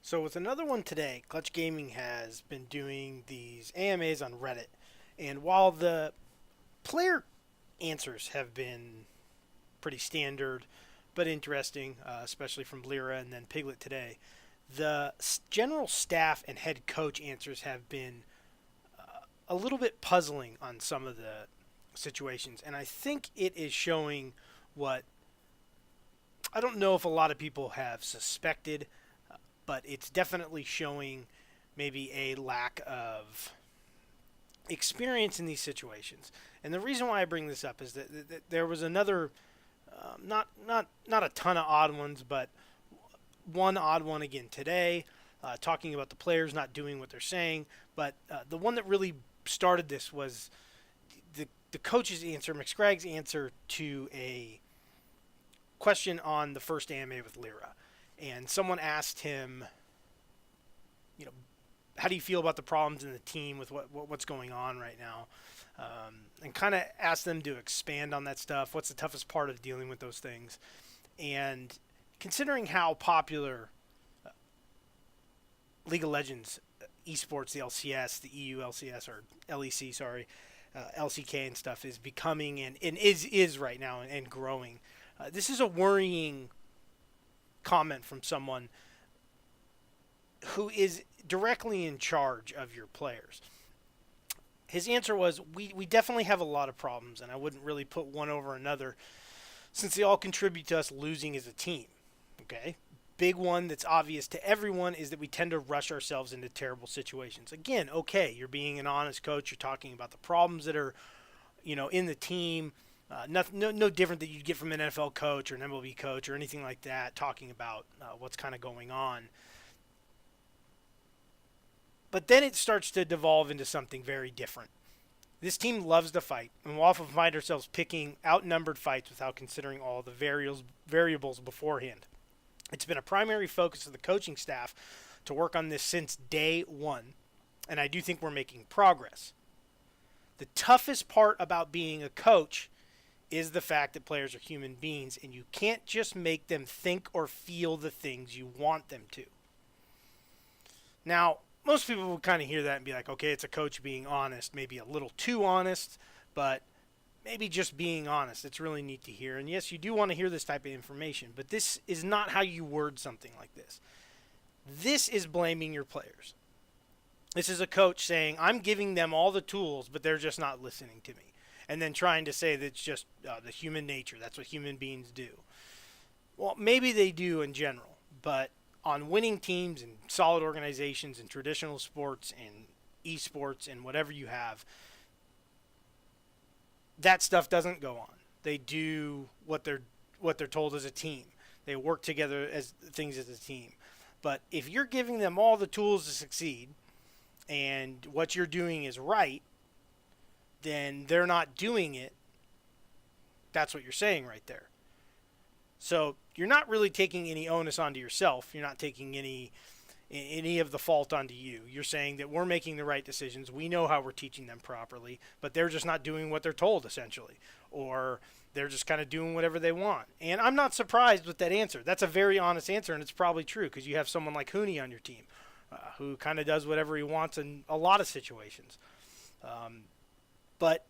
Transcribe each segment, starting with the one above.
So with another one today, Clutch Gaming has been doing these AMAs on Reddit, and while the player answers have been pretty standard but interesting, especially from Lyra and then Piglet today, the general staff and head coach answers have been a little bit puzzling on some of the situations, and I think it is showing what I don't know if a lot of people have suspected, but it's definitely showing maybe a lack of experience in these situations. And the reason why I bring this up is that there was another, not a ton of odd ones, but one odd one again today, talking about the players not doing what they're saying. But the one that really started this was the coach's answer, McScragg's answer to a question on the first AMA with Lyra. And someone asked him, you know, how do you feel about the problems in the team with what's going on right now? And kind of asked them to expand on that stuff. What's the toughest part of dealing with those things? And considering how popular League of Legends, esports, the LCS, the EU LCS, or LEC, sorry, LCK and stuff is becoming and is right now and growing. This is a worrying comment from someone who is directly in charge of your players. His answer was, we definitely have a lot of problems, and I wouldn't really put one over another since they all contribute to us losing as a team. Okay? Big one that's obvious to everyone is that we tend to rush ourselves into terrible situations. Again, okay, you're being an honest coach. You're talking about the problems that are, in the team. No different that you'd get from an NFL coach or an MLB coach or anything like that, talking about what's kind of going on. But then it starts to devolve into something very different. This team loves to fight, and we'll often find ourselves picking outnumbered fights without considering all the variables beforehand. It's been a primary focus of the coaching staff to work on this since day one, and I do think we're making progress. The toughest part about being a coach is the fact that players are human beings, and you can't just make them think or feel the things you want them to. Now, most people would kind of hear that and be like, okay, it's a coach being honest, maybe a little too honest, but maybe just being honest. It's really neat to hear. And yes, you do want to hear this type of information, but this is not how you word something like this. This is blaming your players. This is a coach saying, I'm giving them all the tools, but they're just not listening to me. And then trying to say that it's just the human nature. That's what human beings do. Well, maybe they do in general, but on winning teams and solid organizations and traditional sports and esports and whatever you have, that stuff doesn't go on. They do what they're told as a team. They work together as things as a team. But if you're giving them all the tools to succeed and what you're doing is right, then they're not doing it. That's what you're saying right there. So you're not really taking any onus onto yourself. You're not taking any of the fault onto you. You're saying that we're making the right decisions. We know how we're teaching them properly, but they're just not doing what they're told, essentially. Or they're just kind of doing whatever they want. And I'm not surprised with that answer. That's a very honest answer, and it's probably true because you have someone like Hooney on your team who kind of does whatever he wants in a lot of situations. But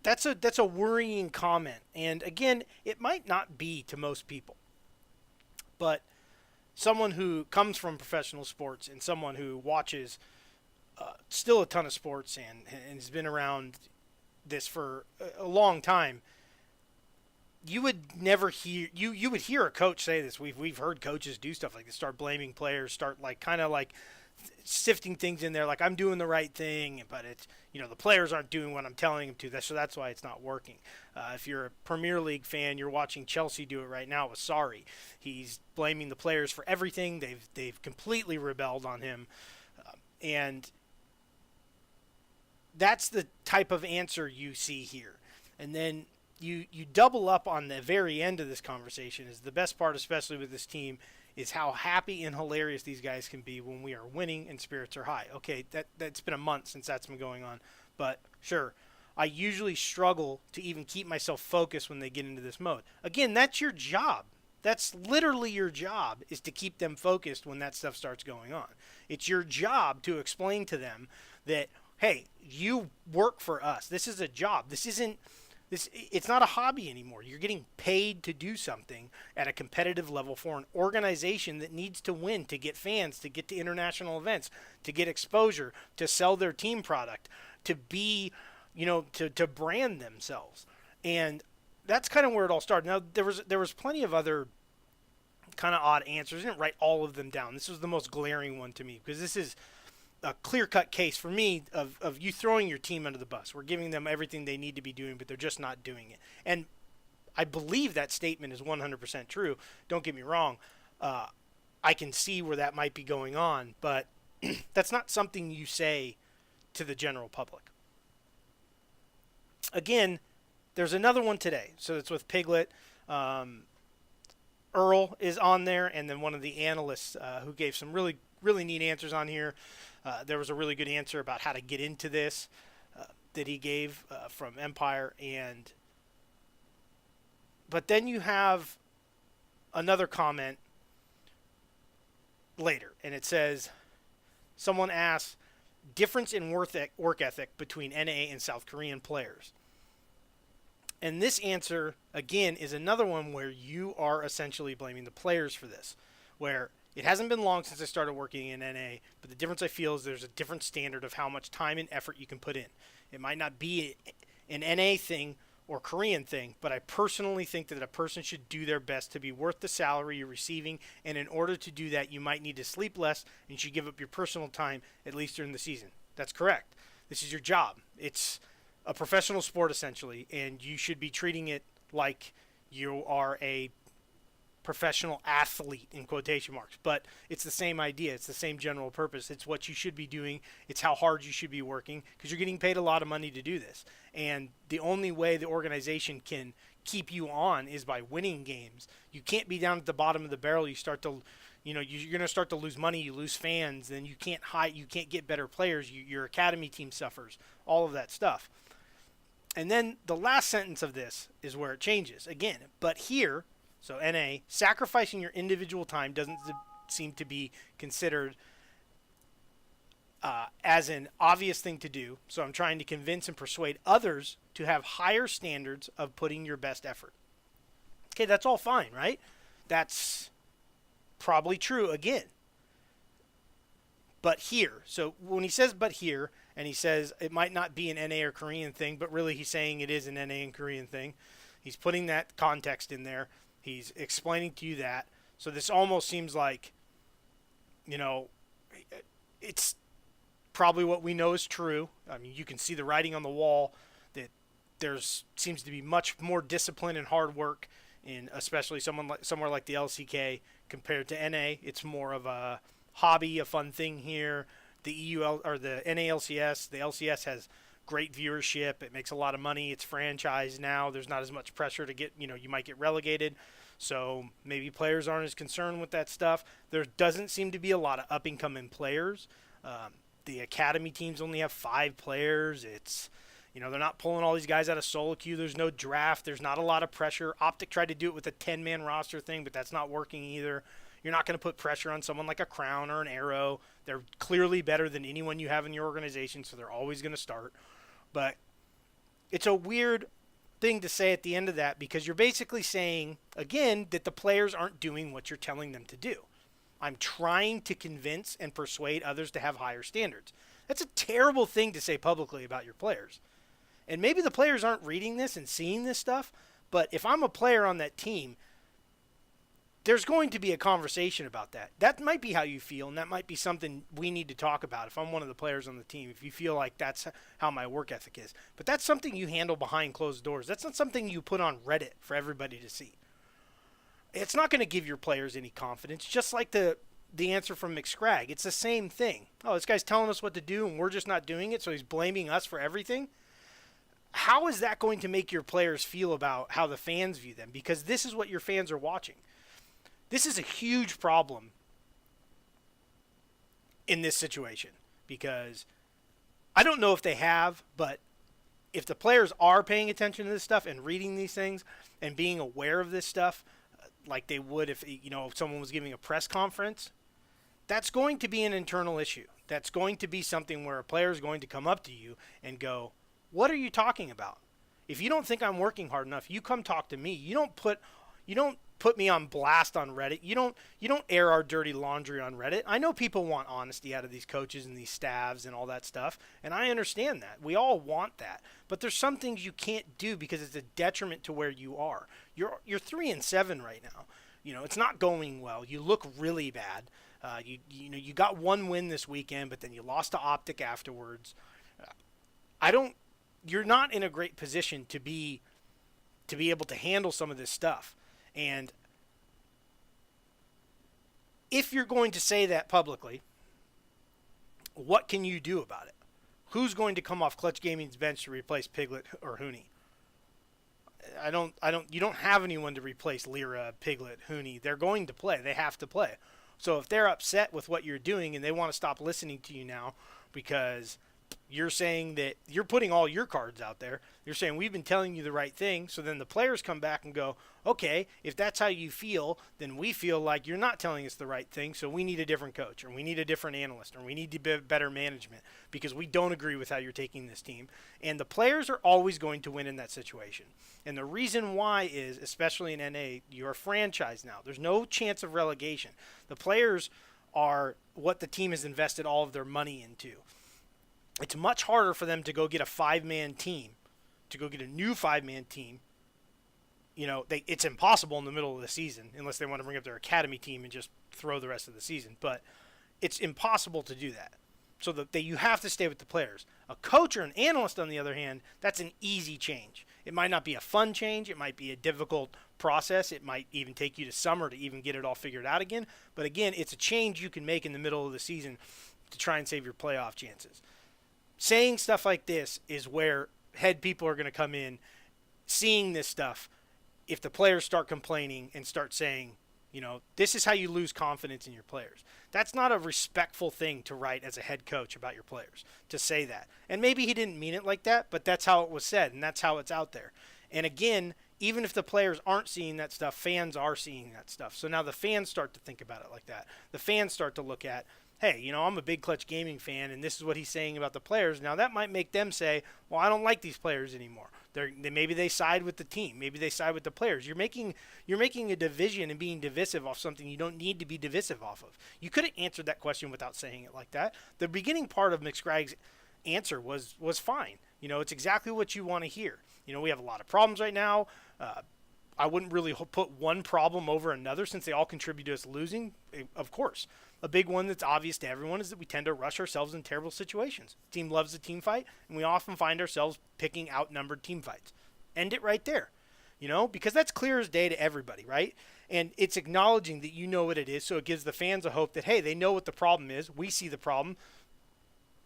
that's a worrying comment. And again, it might not be to most people. But someone who comes from professional sports and someone who watches still a ton of sports and has been around this for a long time, you would never hear you would hear a coach say this. We've heard coaches do stuff like this, start blaming players, start like kind of like sifting things in there, like I'm doing the right thing, but it's the players aren't doing what I'm telling them to. So that's why it's not working. If you're a Premier League fan, you're watching Chelsea do it right now with Sarri. He's blaming the players for everything. They've completely rebelled on him, and that's the type of answer you see here. And then you double up on the very end of this conversation is the best part, especially with this team, is how happy and hilarious these guys can be when we are winning and spirits are high. Okay, that's been a month since that's been going on. But sure, I usually struggle to even keep myself focused when they get into this mode. Again, that's your job. That's literally your job, is to keep them focused when that stuff starts going on. It's your job to explain to them that, hey, you work for us. This is a job. It's not a hobby anymore. You're getting paid to do something at a competitive level for an organization that needs to win, to get fans, to get to international events, to get exposure, to sell their team product, to be, to brand themselves. And that's kind of where it all started. Now, there was plenty of other kind of odd answers. I didn't write all of them down. This was the most glaring one to me, because this is a clear-cut case for me of you throwing your team under the bus. We're giving them everything they need to be doing, but they're just not doing it. And I believe that statement is 100% true. Don't get me wrong. I can see where that might be going on, but that's not something you say to the general public. Again, there's another one today. So it's with Piglet. Earl is on there, and then one of the analysts who gave some really, really neat answers on here. There was a really good answer about how to get into this that he gave from Empire. But then you have another comment later, and it says, someone asks, difference in work ethic between NA and South Korean players. And this answer, again, is another one where you are essentially blaming the players for this, where it hasn't been long since I started working in NA, but the difference I feel is there's a different standard of how much time and effort you can put in. It might not be an NA thing or Korean thing, but I personally think that a person should do their best to be worth the salary you're receiving, and in order to do that, you might need to sleep less and you should give up your personal time, at least during the season. That's correct. This is your job. It's a professional sport, essentially, and you should be treating it like you are a professional athlete, in quotation marks. But it's the same idea. It's the same general purpose. It's what you should be doing. It's how hard you should be working, because you're getting paid a lot of money to do this. And the only way the organization can keep you on is by winning games. You can't be down at the bottom of the barrel. You start to, you're going to start to lose money. You lose fans. Then you can't get better players. Your academy team suffers. All of that stuff. And then the last sentence of this is where it changes again. But here, so NA, sacrificing your individual time doesn't seem to be considered as an obvious thing to do. So I'm trying to convince and persuade others to have higher standards of putting your best effort. Okay, that's all fine, right? That's probably true again. But here, so when he says but here, and he says it might not be an NA or Korean thing, but really he's saying it is an NA and Korean thing. He's putting that context in there. He's explaining to you that. So this almost seems like, it's probably what we know is true. I mean, you can see the writing on the wall that seems to be much more discipline and hard work in especially somewhere like the LCK compared to NA. It's more of a hobby, a fun thing here. The EUL or the NALCS, the LCS has great viewership. It makes a lot of money. It's franchised now. There's not as much pressure to get, you might get relegated. So maybe players aren't as concerned with that stuff. There doesn't seem to be a lot of up-and-coming players. The academy teams only have 5 players. It's, they're not pulling all these guys out of solo queue. There's no draft. There's not a lot of pressure. Optic tried to do it with a 10-man roster thing, but that's not working either. You're not going to put pressure on someone like a Crown or an Arrow. They're clearly better than anyone you have in your organization, so they're always going to start. But it's a weird thing to say at the end of that, because you're basically saying, again, that the players aren't doing what you're telling them to do. I'm trying to convince and persuade others to have higher standards. That's a terrible thing to say publicly about your players. And maybe the players aren't reading this and seeing this stuff, but if I'm a player on that team, there's going to be a conversation about that. That might be how you feel, and that might be something we need to talk about if I'm one of the players on the team, if you feel like that's how my work ethic is. But that's something you handle behind closed doors. That's not something you put on Reddit for everybody to see. It's not going to give your players any confidence, just like the answer from McScragg. It's the same thing. Oh, this guy's telling us what to do, and we're just not doing it, so he's blaming us for everything. How is that going to make your players feel about how the fans view them? Because this is what your fans are watching. This is a huge problem in this situation, because I don't know if they have, but if the players are paying attention to this stuff and reading these things and being aware of this stuff, like they would if if someone was giving a press conference, that's going to be an internal issue. That's going to be something where a player is going to come up to you and go, "What are you talking about? If you don't think I'm working hard enough, you come talk to me. You don't put me on blast on Reddit. You don't air our dirty laundry on Reddit. I know people want honesty out of these coaches and these staffs and all that stuff, and I understand that. We all want that. But there's some things you can't do because it's a detriment to where you are. You're 3-7 right now. It's not going well. You look really bad. You got one win this weekend, but then you lost to Optic afterwards. I don't. You're not in a great position to be able to handle some of this stuff. And if you're going to say that publicly, what can you do about it? Who's going to come off Clutch Gaming's bench to replace Piglet or Hooney? You don't have anyone to replace Lyra, Piglet, Hooney. They're going to play. They have to play. So if they're upset with what you're doing and they want to stop listening to you now because you're saying that you're putting all your cards out there, you're saying we've been telling you the right thing, so then the players come back and go, okay, if that's how you feel, then we feel like you're not telling us the right thing, so we need a different coach, or we need a different analyst, or we need to be better management because we don't agree with how you're taking this team. And the players are always going to win in that situation. And the reason why is, especially in NA, you're a franchise now. There's no chance of relegation. The players are what the team has invested all of their money into. It's much harder for them to go get a 5-man team, to go get a new 5-man team. It's impossible in the middle of the season unless they want to bring up their academy team and just throw the rest of the season. But it's impossible to do that. So that you have to stay with the players. A coach or an analyst, on the other hand, that's an easy change. It might not be a fun change. It might be a difficult process. It might even take you to summer to even get it all figured out again. But again, it's a change you can make in the middle of the season to try and save your playoff chances. Saying stuff like this is where head people are going to come in, seeing this stuff. If the players start complaining and start saying, this is how you lose confidence in your players. That's not a respectful thing to write as a head coach about your players, to say that. And maybe he didn't mean it like that, but that's how it was said, and that's how it's out there. And again, even if the players aren't seeing that stuff, fans are seeing that stuff. So now the fans start to think about it like that. The fans start to look at, hey, I'm a big Clutch Gaming fan, and this is what he's saying about the players. Now, that might make them say, well, I don't like these players anymore. Maybe they side with the team. Maybe they side with the players. You're making a division and being divisive off something you don't need to be divisive off of. You could have answered that question without saying it like that. The beginning part of McScragg's answer was fine. It's exactly what you want to hear. We have a lot of problems right now. I wouldn't really put one problem over another since they all contribute to us losing, of course. A big one that's obvious to everyone is that we tend to rush ourselves in terrible situations. The team loves a team fight, and we often find ourselves picking outnumbered team fights. End it right there, because that's clear as day to everybody, right? And it's acknowledging that you know what it is, so it gives the fans a hope that, hey, they know what the problem is. We see the problem.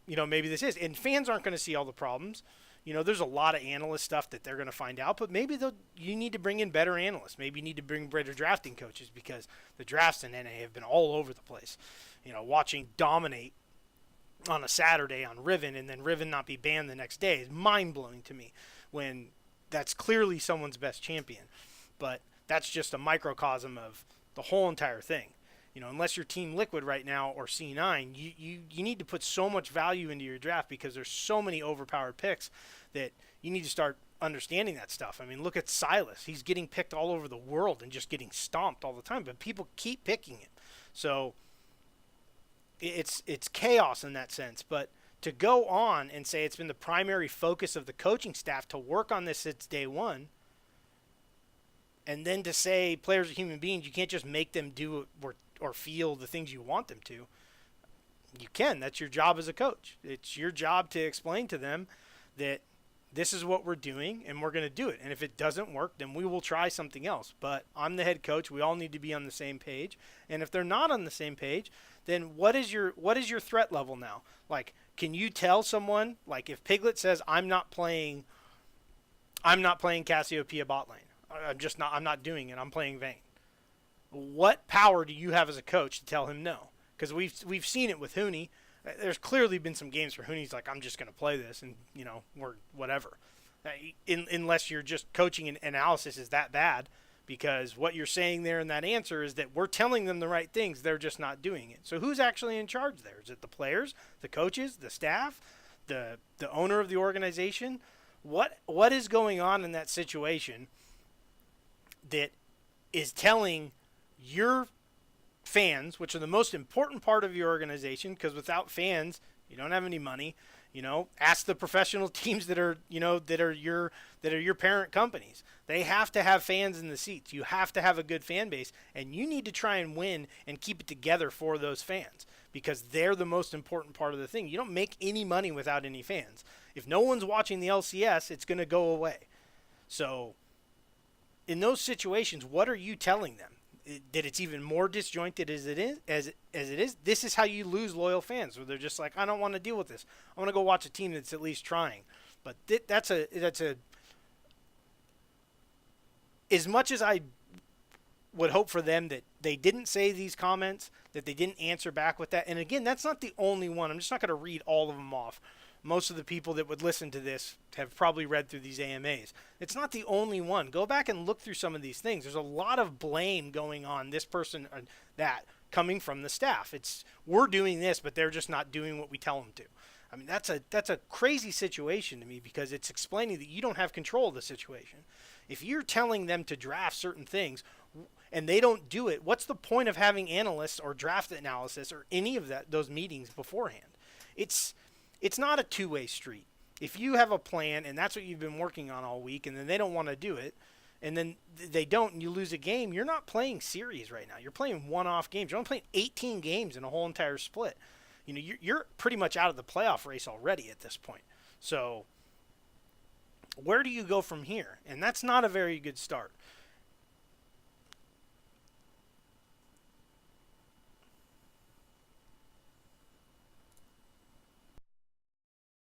Maybe this is. And fans aren't going to see all the problems. There's a lot of analyst stuff that they're going to find out, but maybe you need to bring in better analysts. Maybe you need to bring better drafting coaches because the drafts in NA have been all over the place. Watching Dominate on a Saturday on Riven and then Riven not be banned the next day is mind-blowing to me when that's clearly someone's best champion. But that's just a microcosm of the whole entire thing. Unless you're Team Liquid right now or C9, you need to put so much value into your draft because there's so many overpowered picks that you need to start understanding that stuff. I mean, look at Silas. He's getting picked all over the world and just getting stomped all the time, but people keep picking him. So it's chaos in that sense. But to go on and say it's been the primary focus of the coaching staff to work on this since day one, and then to say players are human beings, you can't just make them do or feel the things you want them to. You can. That's your job as a coach. It's your job to explain to them that this is what we're doing and we're going to do it. And if it doesn't work, then we will try something else. But I'm the head coach. We all need to be on the same page. And if they're not on the same page, then what is your threat level now? Like, can you tell someone, like if Piglet says, I'm not playing Cassiopeia bot lane. I'm not doing it. I'm playing Vayne. What power do you have as a coach to tell him no? Because we've seen it with Hooney. There's clearly been some games where Hooney's like, I'm just going to play this, and we're whatever. Unless you're just coaching and analysis is that bad, because what you're saying there in that answer is that we're telling them the right things, they're just not doing it. So who's actually in charge there? Is it the players, the coaches, the staff, the owner of the organization? What is going on in that situation that is telling your fans, which are the most important part of your organization, because without fans, you don't have any money. Ask the professional teams that are your parent companies. They have to have fans in the seats. You have to have a good fan base, and you need to try and win and keep it together for those fans, because they're the most important part of the thing. You don't make any money without any fans. If no one's watching the LCS, it's going to go away. So in those situations, what are you telling them? That it's even more disjointed as it is. This is how you lose loyal fans, where they're just like, I don't want to deal with this. I want to go watch a team that's at least trying. But that's a as much as I would hope for them that they didn't say these comments, that they didn't answer back with that. And again, that's not the only one. I'm just not going to read all of them off. Most of the people that would listen to this have probably read through these AMAs. It's not the only one. Go back and look through some of these things. There's a lot of blame going on this person or that coming from the staff. It's, we're doing this, but they're just not doing what we tell them to. I mean, that's a crazy situation to me, because it's explaining that you don't have control of the situation. If you're telling them to draft certain things and they don't do it, what's the point of having analysts or draft analysis or any of those meetings beforehand? It's not a two-way street. If you have a plan and that's what you've been working on all week, and then they don't want to do it, and then they don't, and you lose a game, you're not playing series right now. You're playing one-off games. You're only playing 18 games in a whole entire split. You're pretty much out of the playoff race already at this point. So where do you go from here? And that's not a very good start.